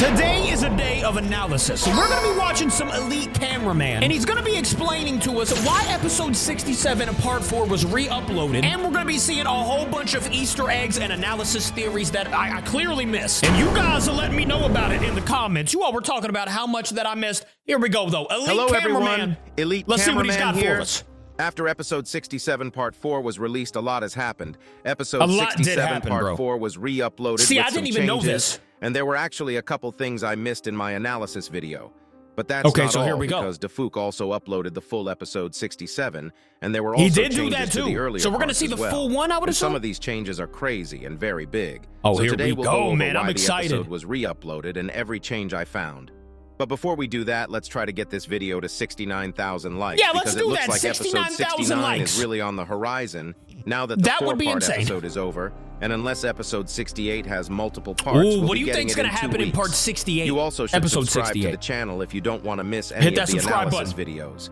Today is a day of analysis. So we're going to be watching some elite cameraman, and he's going to be explaining to us why episode 67 of part 4 was re-uploaded, and we're going to be seeing a whole bunch of Easter eggs and analysis theories that I clearly missed. And you guys will let me know about it in the comments. You all were talking about how much that I missed. Here we go, though. Elite Hello, cameraman. everyone. Elite Let's see what he's got cameraman here. for us. After episode 67 part 4 was released, a lot has happened. Episode A lot did 67 happen, part bro. 4 was re-uploaded. See, with I some didn't even know changes, this. And there were actually a couple things I missed in my analysis video. But that's Okay, not so all, here we go. because Dafook also uploaded the full episode 67, and there were also He did do changes that to the too. earlier So we're going to parts see as the well. full one, I would And some assume? of these changes are crazy and very big. Oh, so here today we we'll go, go over man. why I'm the excited. episode was re-uploaded and every change I found. But before we do that, let's try to get this video to 69,000 likes. Yeah, let's because it do looks that. like episode 69,000 69 likes. is really on the horizon now that the That would be four-part insane. episode is over. And unless episode 68 has multiple parts, Ooh, we'll what be do you getting think's it in going to 2 happen in weeks. part 68? You also should episode subscribe 68. to the channel if you don't want to miss any Hit of that the subscribe analysis button. videos.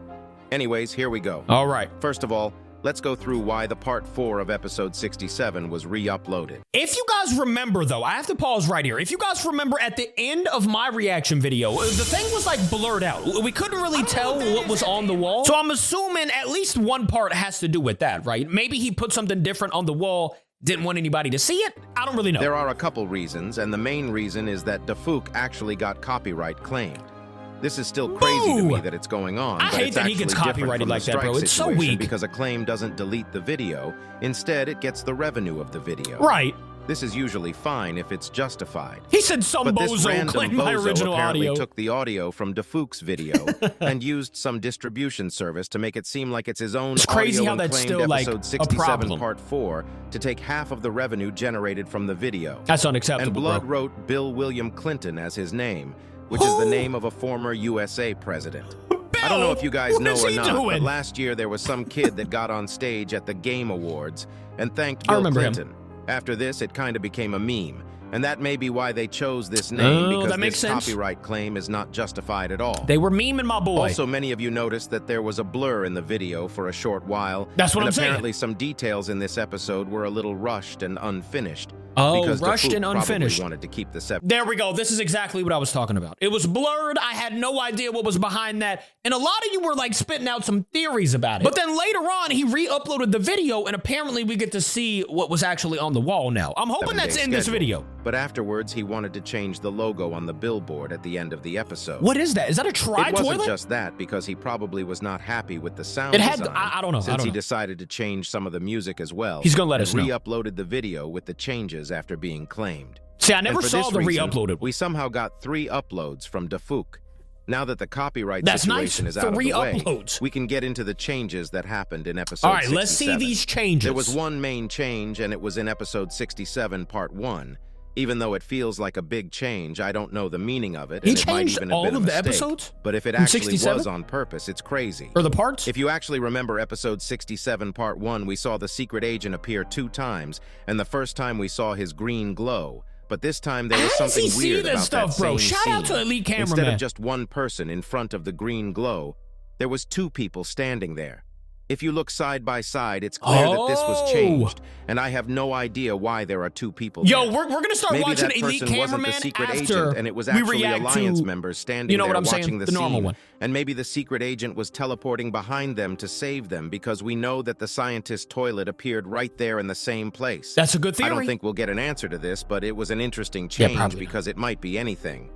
Anyways, here we go. All right. First of all, let's go through why the part 4 of episode 67 was re-uploaded. If you guys remember, though, I have to pause right here. If you guys remember at the end of my reaction video, the thing was like blurred out. We couldn't really tell what was on the wall. So I'm assuming at least one part has to do with that, right? Maybe he put something different on the wall, didn't want anybody to see it. I don't really know. There are a couple reasons, and the main reason is that Dafook actually got copyright claimed. This is still crazy to Boo! me that it's going on, I but hate it's that he gets actually different copyrighted from the like that, bro. strike It's so situation weak. because a claim doesn't delete the video. Instead, it gets the revenue of the video. Right. This is usually fine if it's justified. He said some But this bozo random claimed my bozo original apparently audio. took the audio from Dafook's video and used some distribution service to make it seem like it's his own It's crazy audio how and that's claimed still, like, episode a 67 problem. part 4 to take half of the revenue generated from the video. That's unacceptable, And Blood bro. wrote Bill William Clinton as his name, which is the name of a former USA president. I don't know if you guys What know is or he not, but doing? last year there was some kid that got on stage at the Game Awards and thanked I Bill remember him. Clinton. After this, it kind of became a meme. And that may be why they chose this name, Oh, because that makes this sense. copyright claim is not justified at all. They were memeing my boy. Also, many of you noticed that there was a blur in the video for a short while. That's what and I'm saying. apparently some details in this episode were a little rushed and unfinished. Oh, because rushed Dafook and probably unfinished. wanted to keep the separate. There we go. This is exactly what I was talking about. It was blurred. I had no idea what was behind that. And a lot of you were like spitting out some theories about it. But then later on, he re-uploaded the video, and apparently we get to see what was actually on the wall now. I'm hoping that's in this video. But afterwards, he wanted to change the logo on the billboard at the end of the episode. What is that? Is that a It wasn't tri-toilet? just that, because he probably was not happy with the sound It had- design, I don't know, I since don't he know. decided to change some of the music as well. He's gonna let and us know. re-uploaded the video with the changes after being claimed. See, I never And for saw this the reason, re-uploaded. We somehow got 3 uploads from Dafook. Now that the copyright That's nice. situation is out of the 3 way, uploads. we can get into the changes that happened in episode All right, let's see 67. these changes. There was one main change, and it was in episode 67, part 1. Even though it feels like a big change, I don't know the meaning of it. He and it might changed even have all been a of the mistake. episodes But if it from actually 67? was on purpose, it's crazy. Or the parts? If you actually remember episode 67, part 1, we saw the secret agent appear 2 times, and the first time we saw his green glow. But this time there was How does something he see weird this about stuff, that bro? same Shout out scene. to Elite Instead Cameraman. of just one person in front of the green glow, there was 2 people standing there. If you look side by side, it's clear that this was changed, and I have no idea why there are 2 people Yo, there. we're going to start Maybe watching that Elite person wasn't Cameraman the secret after agent, and it was we actually react Alliance to, members standing you know there what I'm saying, watching the the normal scene. one. And maybe the secret agent was teleporting behind them to save them, because we know that the scientist's toilet appeared right there in the same place. That's a good theory. I don't think we'll get an answer to this, but it was an interesting Yeah, change probably because it might be anything.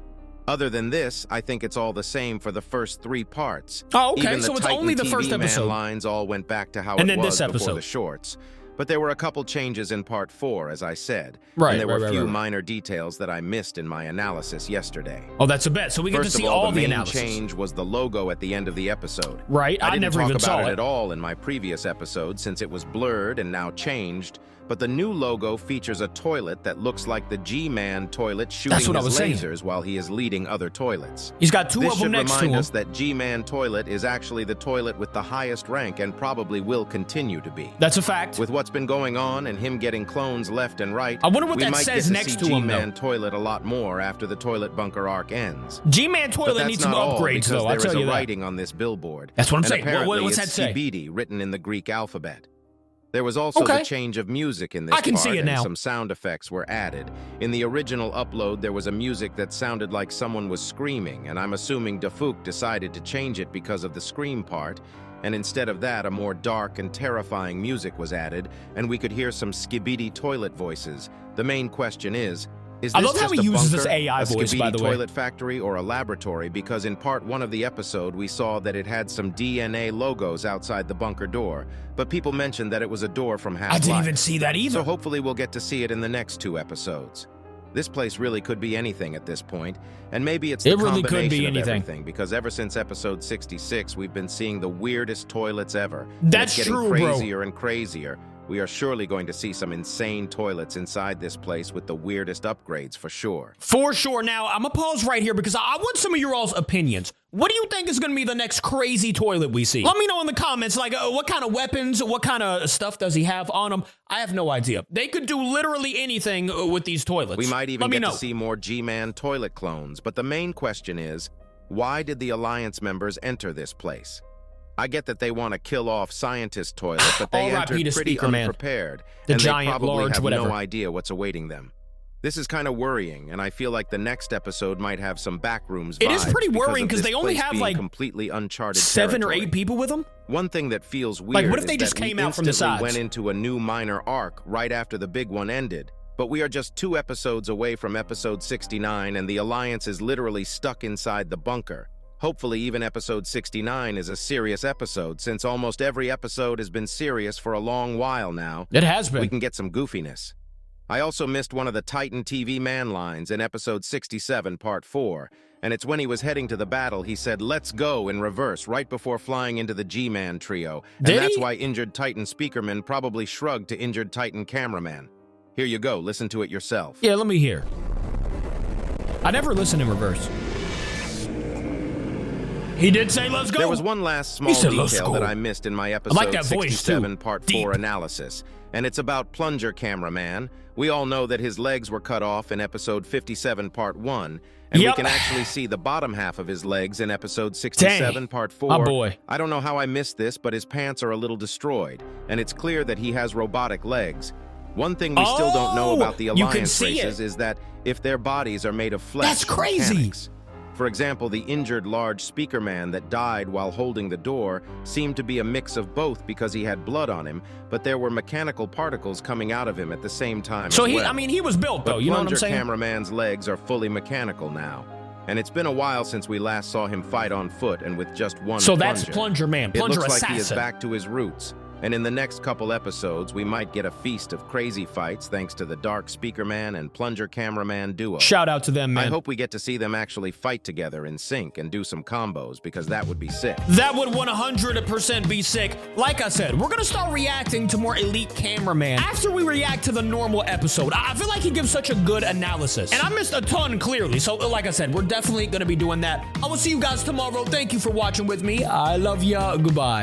Other than this, I think it's all the same for the first 3 parts. Oh, okay, Even the so it's Titan only the first TV Man episode. lines all went back to how And it then was this before episode. the shorts. But there were a couple changes in part 4, as I said. Right, and there were right, a few right. minor details that I missed in my analysis yesterday. Oh, that's a bet. So we get First to see of all, all the main analysis. change was the logo at the end of the episode. Right, I didn't never talk even about saw it it. at all in my previous episode since it was blurred and now changed. But the new logo features a toilet that looks like the G-Man toilet shooting That's what I his was saying. lasers while he is leading other toilets. He's got 2 This of them should next to remind him. us that G-Man toilet is actually the toilet with the highest rank and probably will continue to be. That's a fact. With what's been going on and him getting clones left and right, I wonder what we that might says get next to to see him, though. G-Man toilet a lot more after the toilet bunker arc ends. G-Man But toilet that's needs some not all, upgrades, because though. I'll there is tell a you that. writing on this billboard. That's what I'm And saying. apparently What's it's that say? Skibidi, written in the Greek alphabet. There was also the change of music in this I can part, see it now. and some sound effects were added. In the original upload, there was a music that sounded like someone was screaming, and I'm assuming Dafouk decided to change it because of the scream part, and instead of that, a more dark and terrifying music was added, and we could hear some Skibidi toilet voices. The main question is I this love how just he a uses bunker, this AI a voice, by Skibidi the way. toilet factory, or a laboratory? Because in part 1 of the episode, we saw that it had some DNA logos outside the bunker door, but people mentioned that it was a door from Half-Life. I didn't even see that either. So hopefully we'll get to see it in the next 2 episodes. This place really could be anything at this point, and maybe it's the really could be combination of anything. everything, because ever since episode 66, we've been seeing the weirdest toilets ever. That's and it's true, getting bro. crazier and crazier. We are surely going to see some insane toilets inside this place with the weirdest upgrades for sure. For sure. Now, I'm going to pause right here because I want some of your all's opinions. What do you think is going to be the next crazy toilet we see? Let me know in the comments, like, what kind of weapons, what kind of stuff does he have on him? I have no idea. They could do literally anything with these toilets. We might even get to see more G-Man toilet clones, but the main question is, why did the Alliance members enter this place? I get that they want to kill off Scientist Toilet, but they entered pretty unprepared, The and giant, they probably large, have whatever. no idea what's awaiting them. This is kind of worrying, and I feel like the next episode might have some backrooms vibes. It is pretty worrying because they only place have being like completely uncharted 7 or territory. 8 people with them. One thing that feels weird Like, what if they is just that we came out from the instantly sides? went into a new minor arc right after the big one ended. But we are just 2 episodes away from episode 69, and the Alliance is literally stuck inside the bunker. Hopefully, even episode 69 is a serious episode, since almost every episode has been serious for a long while now. It has been. We can get some goofiness. I also missed one of the Titan TV man lines in episode 67, part 4, and it's when he was heading to the battle, he said, "Let's go," in reverse, right before flying into the G-Man trio. And that's why injured Titan speakerman probably shrugged to injured Titan cameraman. Here you go, listen to it yourself. Yeah, let me hear. I never listen in reverse. He did say, "Let's go." There was one last small detail that I missed in my episode like that voice, 67 too. part Deep. 4 analysis, and it's about Plunger Cameraman. We all know that his legs were cut off in episode 57 part 1, and we can actually see the bottom half of his legs in episode 67 part 4. Oh boy. I don't know how I missed this, but his pants are a little destroyed, and it's clear that he has robotic legs. One thing we still don't know about the Alliance races is that if their bodies are made of flesh. That's crazy. Mechanics. For example, the injured large speaker man that died while holding the door seemed to be a mix of both because he had blood on him, but there were mechanical particles coming out of him at the same time. So as well. I mean, he was built though, But you know what I'm Plunger saying? Cameraman's legs are fully mechanical now. And it's been a while since we last saw him fight on foot and with just one So plunger. that's Plunger Man, Plunger It looks Assassin. like he is back to his roots. And in the next couple episodes, we might get a feast of crazy fights thanks to the Dark Speaker Man and Plunger Cameraman duo. Shout out to them, man. I hope we get to see them actually fight together in sync and do some combos, because that would be sick. That would 100% be sick. Like I said, we're gonna start reacting to more Elite Cameraman after we react to the normal episode. I feel like he gives such a good analysis. And I missed a ton, clearly. So like I said, we're definitely gonna be doing that. I will see you guys tomorrow. Thank you for watching with me. I love ya. Goodbye.